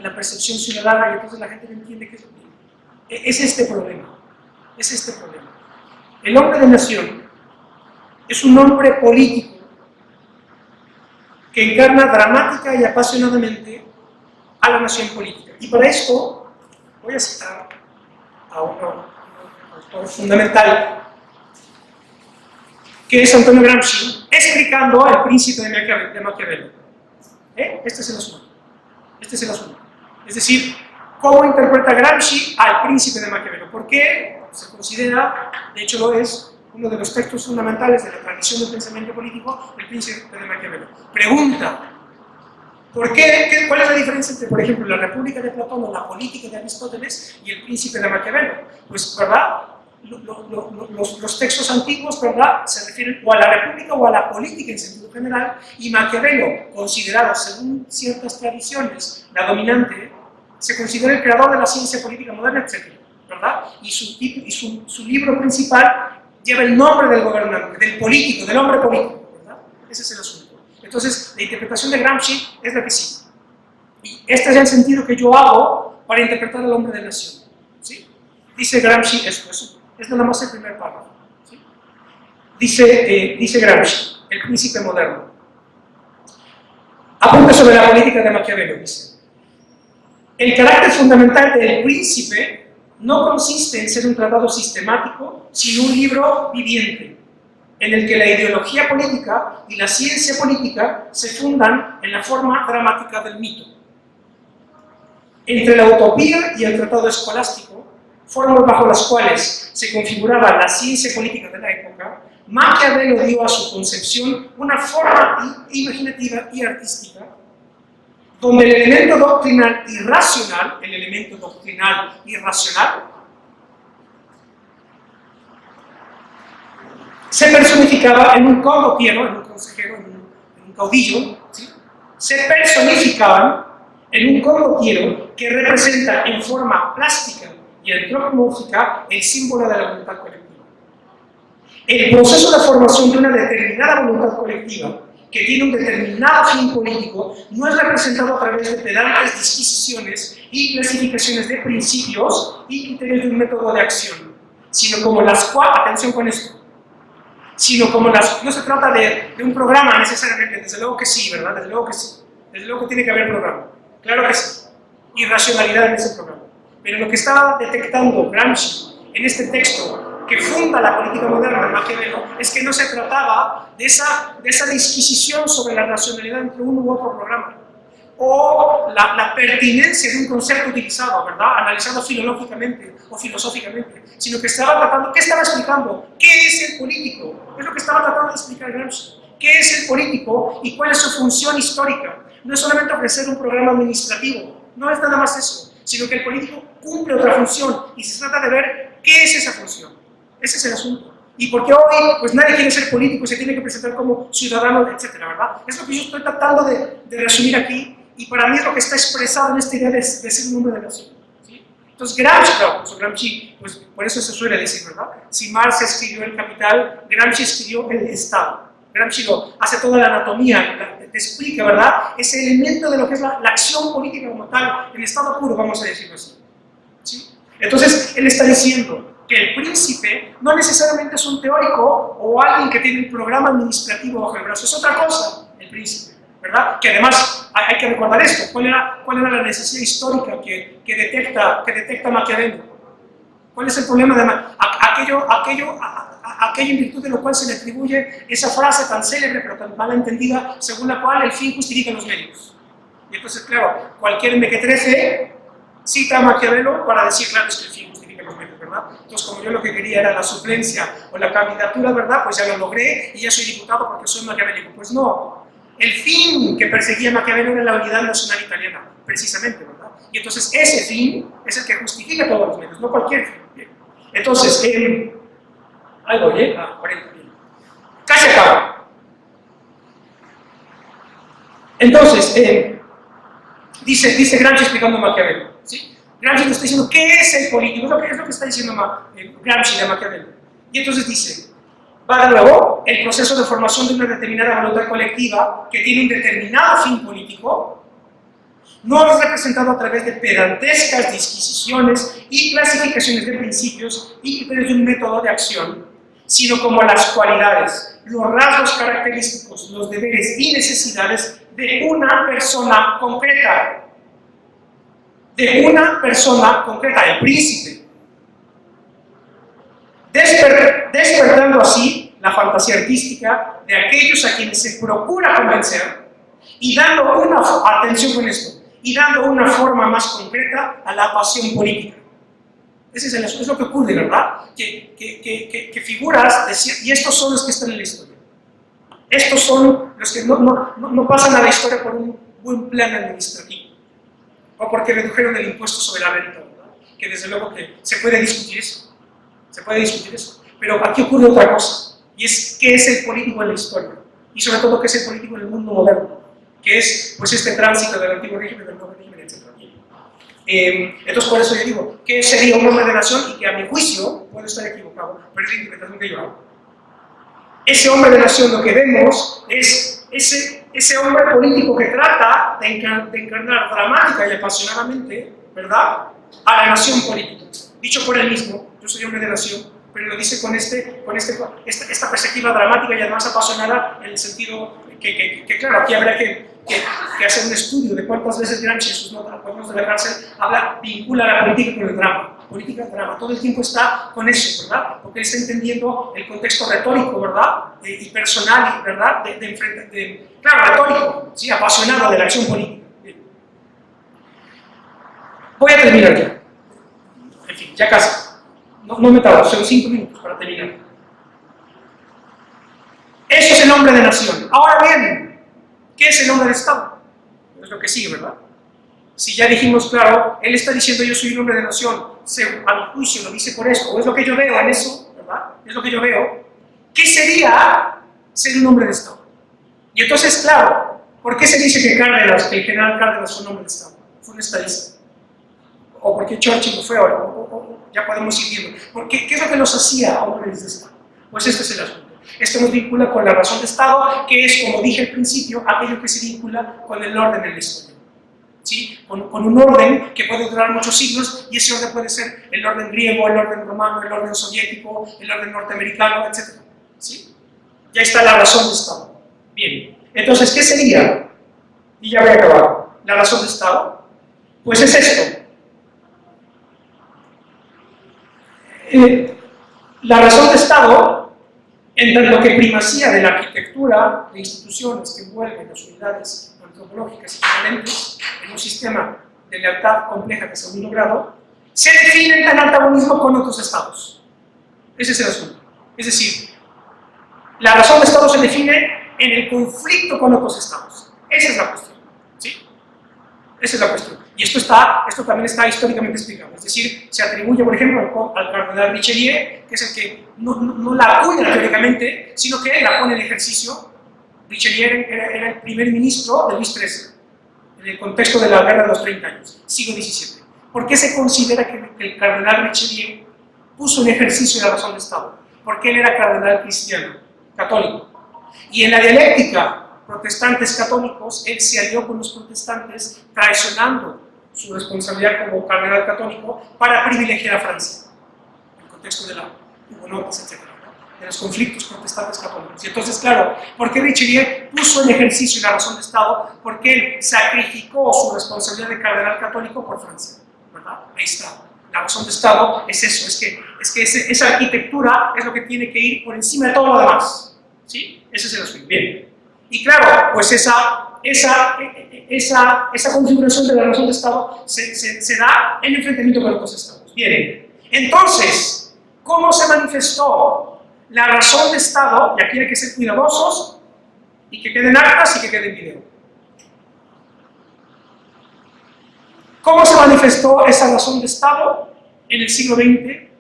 la percepción ciudadana, y entonces la gente no entiende que es este problema. El hombre de nación es un hombre político que encarna dramática y apasionadamente a la nación política. Y para esto voy a citar a un autor fundamental, que es Antonio Gramsci, explicando El Príncipe de Maquiavelo. Este es el asunto. Es decir, ¿cómo interpreta Gramsci al Príncipe de Maquiavelo? ¿Por qué se considera, de hecho lo es, uno de los textos fundamentales de la tradición del pensamiento político, El Príncipe de Maquiavelo? Pregunta, ¿cuál es la diferencia entre, por ejemplo, la República de Platón o la Política de Aristóteles y El Príncipe de Maquiavelo? Pues, ¿verdad?, los textos antiguos, ¿verdad?, se refieren o a la República o a la política en sentido general, y Maquiavelo, considerado, según ciertas tradiciones, la dominante, se considera el creador de la ciencia política moderna, etc., ¿verdad? Y su libro principal lleva el nombre del gobernante, del político, del hombre político, ¿verdad? Ese es el asunto. Entonces, la interpretación de Gramsci es la que sigue. Y este es el sentido que yo hago para interpretar al hombre de nación, ¿sí? Dice Gramsci esto, es nada más el primer párrafo, ¿sí? Dice Gramsci, el príncipe moderno. Apunta sobre la política de Maquiavelo, dice. El carácter fundamental del príncipe no consiste en ser un tratado sistemático, sino un libro viviente, en el que la ideología política y la ciencia política se fundan en la forma dramática del mito. Entre la utopía y el tratado escolástico, formas bajo las cuales se configuraba la ciencia política de la época, Maquiavelo dio a su concepción una forma imaginativa y artística, donde el elemento doctrinal irracional se personificaba en un condottiero, en un consejero, en un caudillo, ¿sí? Se personificaban en un condottiero que representa en forma plástica y antropomórfica el símbolo de la voluntad colectiva. El proceso de formación de una determinada voluntad colectiva que tiene un determinado fin político no es representado a través de pedantes disquisiciones y clasificaciones de principios y criterios de un método de acción, sino como las cuales, atención con esto, no se trata de un programa necesariamente, desde luego que sí, ¿verdad? Desde luego que tiene que haber programa, claro que sí, y racionalidad en ese programa. Pero lo que está detectando Gramsci en este texto, que funda la política moderna de Maquiavelo es que no se trataba de esa disquisición sobre la racionalidad entre uno u otro programa, o la pertinencia de un concepto utilizado, ¿verdad?, analizado filológicamente o filosóficamente, sino que estaba tratando, ¿qué estaba explicando? ¿Qué es el político? Es lo que estaba tratando de explicar Gramsci. ¿Qué es el político y cuál es su función histórica? No es solamente ofrecer un programa administrativo, no es nada más eso, sino que el político cumple otra función y se trata de ver qué es esa función. Ese es el asunto. Y porque hoy, pues nadie quiere ser político y se tiene que presentar como ciudadano, etcétera, ¿verdad? Es lo que yo estoy tratando de resumir aquí, y para mí es lo que está expresado en esta idea de ser un hombre de nación. ¿Sí? Entonces Gramsci, claro, Gramsci, pues por eso se suele decir, ¿verdad? Si Marx escribió El Capital, Gramsci escribió El Estado. Gramsci hace toda la anatomía, te explica, ¿verdad?, ese elemento de lo que es la acción política como tal, en estado puro, vamos a decirlo así. ¿Sí? Entonces, él está diciendo que el príncipe no necesariamente es un teórico o alguien que tiene un programa administrativo bajo el brazo, es otra cosa, el príncipe, ¿verdad? Que además, hay que recordar esto, ¿cuál era la necesidad histórica que detecta Maquiavelo? ¿Cuál es el problema de aquello en virtud de lo cual se le atribuye esa frase tan célebre pero tan mal entendida, según la cual el fin justifica los medios? Y entonces, claro, cualquier mequetrefe cita a Maquiavelo para decir, claro, es que el fin justifica los medios, ¿verdad? Entonces, como yo lo que quería era la suplencia o la candidatura, ¿verdad?, pues ya lo logré y ya soy diputado porque soy maquiavélico. Pues no, el fin que perseguía Maquiavelo era la unidad nacional italiana, precisamente, ¿verdad? Y entonces ese fin es el que justifica todos los medios, no cualquier fin. Bien. Entonces, ahí voy, 40 bien. Casi acabo. Entonces, dice Gramsci explicando a Maquiavelo, ¿sí? Gramsci nos está diciendo qué es el político, es lo que está diciendo Gramsci de Maquiavelo. Y entonces dice, va de nuevo, el proceso de formación de una determinada voluntad colectiva que tiene un determinado fin político, no es representado a través de pedantescas disquisiciones y clasificaciones de principios y criterios de un método de acción, sino como las cualidades, los rasgos característicos, los deberes y necesidades de una persona concreta. De una persona concreta, el príncipe. Despertando así la fantasía artística de aquellos a quienes se procura convencer y dando una, atención con esto, y dando una forma más concreta a la pasión política. Es lo que ocurre, ¿verdad? Que figuras, y estos son los que están en la historia. Estos son los que no pasan a la historia por un buen plan administrativo, o porque redujeron el impuesto sobre la renta, ¿verdad? Que desde luego que se puede discutir eso. Pero aquí ocurre otra cosa, y es qué es el político en la historia, y sobre todo qué es el político en el mundo moderno, que es pues este tránsito del antiguo régimen, del nuevo régimen, etc. Entonces por eso yo digo, ¿qué sería un hombre de nación? Y que a mi juicio, puedo estar equivocado, pero es la interpretación que yo hago. Ese hombre de nación, lo que vemos es ese hombre político que trata de encarnar dramática y apasionadamente, ¿verdad?, a la nación política. Dicho por él mismo, yo soy hombre de nación, pero lo dice con esta perspectiva dramática y además apasionada, en el sentido que claro, aquí habría que hacer un estudio de cuántas veces Gramsci en sus notas de la cárcel vincula la política con el drama. Política, drama, todo el tiempo está con eso, ¿verdad? Porque está entendiendo el contexto retórico, ¿verdad? Y personal, ¿verdad? Claro, retórico, sí, apasionado de la acción política. Bien. Voy a terminar ya. En fin, ya casi. No me tardo, son 5 minutos para terminar. Eso es el hombre de nación. Ahora bien, ¿qué es el hombre de Estado? Es lo que sigue, ¿verdad? Si ya dijimos, claro, él está diciendo yo soy un hombre de nación, a mi juicio lo dice por eso, o es lo que yo veo en eso, ¿verdad? Es lo que yo veo. ¿Qué sería ser un hombre de Estado? Y entonces, claro, ¿por qué se dice que el general Cárdenas fue un hombre de Estado? Fue un estadista. O porque Churchill lo fue ahora, ya podemos ir viendo. Porque, ¿qué es lo que los hacía hombres de Estado? Pues este es el asunto. Esto nos vincula con la razón de Estado, que es, como dije al principio, aquello que se vincula con el orden en la historia. ¿Sí? Con un orden que puede durar muchos siglos, y ese orden puede ser el orden griego, el orden romano, el orden soviético, el orden norteamericano, etc. ¿Sí? Ya está la razón de Estado. Bien, entonces, ¿qué sería? Y ya voy a acabar. ¿La razón de Estado? Pues es esto. La razón de Estado, en tanto que primacía de la arquitectura de instituciones que envuelven las unidades antropológicas equivalentes en un sistema de lealtad compleja de segundo grado, se define en antagonismo con otros estados. Ese es el asunto. Es decir, la razón de Estado se define en el conflicto con otros estados. Esa es la cuestión. ¿Sí? Esa es la cuestión. Y esto también está históricamente explicado. Es decir, se atribuye, por ejemplo, al cardenal Richelieu, que es el que no la acuña teóricamente, sino que la pone en ejercicio. Richelieu era el primer ministro de Luis XIII, en el contexto de la guerra de los 30 años, siglo XVII. ¿Por qué se considera que el cardenal Richelieu puso en ejercicio la razón de Estado? Porque él era cardenal cristiano, católico. Y en la dialéctica protestantes católicos, él se alió con los protestantes, traicionando su responsabilidad como cardenal católico para privilegiar a Francia, en el contexto de la hugonotes, etc., ¿no? De los conflictos protestantes católicos. Y entonces, claro, ¿por qué Richelieu puso en ejercicio la razón de Estado? Porque él sacrificó su responsabilidad de cardenal católico por Francia, ¿verdad? Ahí está. La razón de Estado es eso, es que esa arquitectura es lo que tiene que ir por encima de todo lo demás. ¿Sí? Ese es el asunto. Bien. Y claro, pues esa configuración de la razón de Estado se da en enfrentamiento con otros estados. Bien, entonces, ¿cómo se manifestó la razón de Estado? Y aquí hay que ser cuidadosos y que queden actas y que queden video. ¿Cómo se manifestó esa razón de Estado en el siglo XX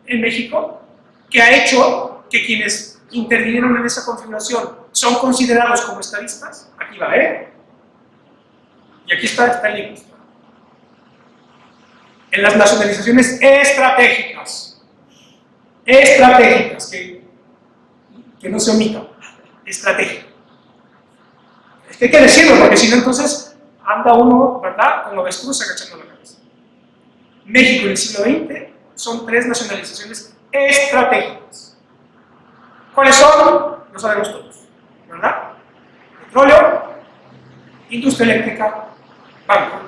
en México? Que ha hecho que quienes intervinieron en esa configuración son considerados como estadistas. Aquí va, y aquí está el libro. En las nacionalizaciones estratégicas, que no se omitan, estratégica. Es que hay que decirlo, porque si no, entonces anda uno, ¿verdad?, con avestruz agachando la cabeza. México en el siglo XX son 3 nacionalizaciones estratégicas. ¿Cuáles son? Lo sabemos todos, ¿verdad? Petróleo, industria eléctrica, banco.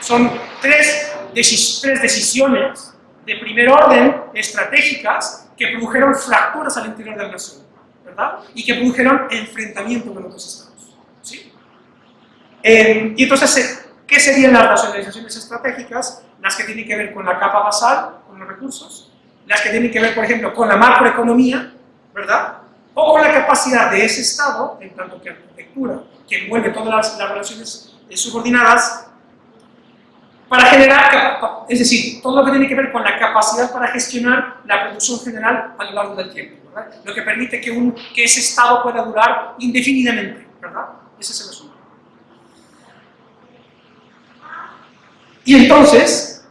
Son 3 decisiones de primer orden estratégicas que produjeron fracturas al interior de la nación, ¿verdad? Y que produjeron enfrentamiento con otros estados, ¿sí? Y entonces, ¿qué serían las nacionalizaciones estratégicas? Las que tienen que ver con la capa basal, con los recursos, las que tienen que ver, por ejemplo, con la macroeconomía, ¿verdad? O con la capacidad de ese Estado, en tanto que arquitectura, que envuelve todas las relaciones subordinadas, para generar, es decir, todo lo que tiene que ver con la capacidad para gestionar la producción general a lo largo del tiempo, ¿verdad? Lo que permite que ese Estado pueda durar indefinidamente, ¿verdad? Ese es el asunto. Y entonces,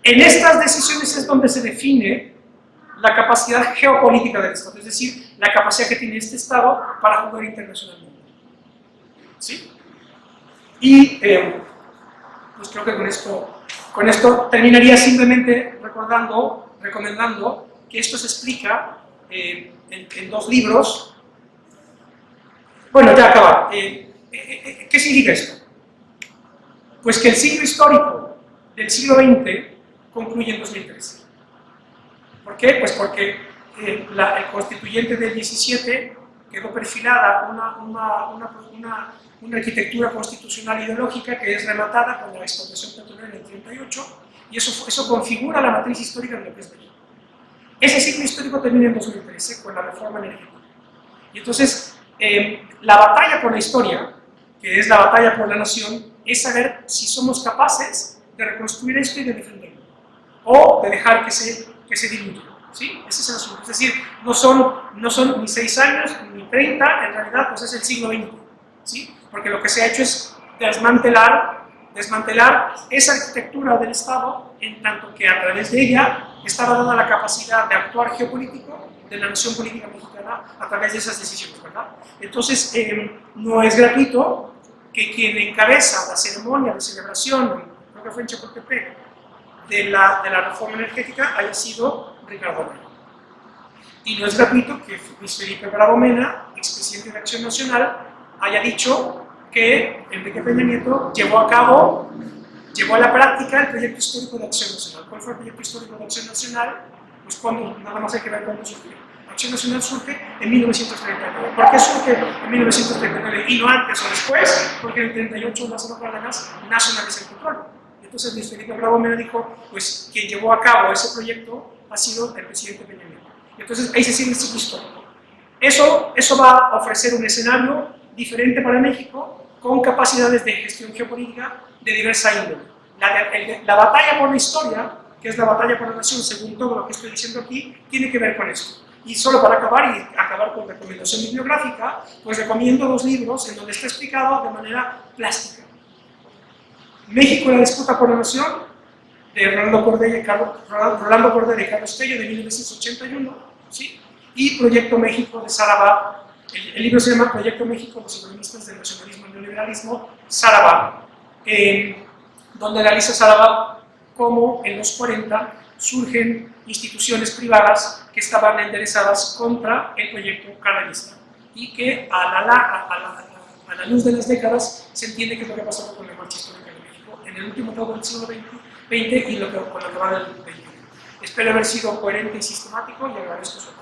en estas decisiones es donde se define la capacidad geopolítica del Estado, es decir, la capacidad que tiene este Estado para jugar internacionalmente. ¿Sí? Y pues creo que con esto terminaría simplemente recomendando que esto se explica en 2 libros. Bueno, ya acaba. ¿Qué significa esto? Pues que el ciclo histórico del siglo XX concluye en 2013. ¿Por qué? Pues porque el constituyente del 17 quedó perfilada una arquitectura constitucional ideológica que es rematada con la expropiación petrolera en el 38, y eso configura la matriz histórica de lo que es México. Ese ciclo histórico termina en 2013 con la reforma energética. Y entonces, la batalla por la historia, que es la batalla por la nación, es saber si somos capaces de reconstruir esto y de defenderlo, o de dejar que se diluya. ¿Sí? Ese es el asunto. Es decir, no son ni 6 años ni 30, en realidad pues es el siglo XX. ¿Sí? Porque lo que se ha hecho es desmantelar esa arquitectura del Estado, en tanto que a través de ella estaba dada la capacidad de actuar geopolítico de la nación política mexicana a través de esas decisiones, ¿verdad? Entonces, no es gratuito que quien encabeza la ceremonia de celebración, creo que fue en Chapultepec, de la reforma energética haya sido Ricardo Anaya. Y no es gratuito que Luis Felipe Bravo Mena, expresidente de Acción Nacional, haya dicho que Enrique Peña Nieto llevó a la práctica el proyecto histórico de Acción Nacional. ¿Cuál fue el proyecto histórico de Acción Nacional? pues cuando, nada más hay que ver cuándo surge. Acción Nacional surge en 1939. ¿Por qué surge en 1939 y no antes o después? Porque en el 38 Lázaro Cárdenas nacionaliza el petróleo. Entonces Luis Felipe Bravo me dijo, pues quien llevó a cabo ese proyecto ha sido el presidente Peña Nieto. Entonces ahí se sigue el ciclo histórico. Eso va a ofrecer un escenario diferente para México, con capacidades de gestión geopolítica de diversa índole. La batalla por la historia, que es la batalla por la nación, según todo lo que estoy diciendo aquí, tiene que ver con esto. Y solo para acabar con recomendación bibliográfica, pues recomiendo 2 libros en donde está explicado de manera plástica. México, la disputa por la nación, de Rolando Cordero y Carlos Tello, de 1981, ¿sí? Y Proyecto México de Sarabad. El libro se llama Proyecto México, los economistas del nacionalismo y neoliberalismo, Sarabad, donde analiza Sarabad cómo en los 40 surgen instituciones privadas que estaban enderezadas contra el proyecto cardenista y que a la luz de las décadas se entiende qué es lo que ha pasado con la marcha histórica de México en el último todo del siglo XX y con lo que va del XXI. Espero haber sido coherente y sistemático y agradezco su atención.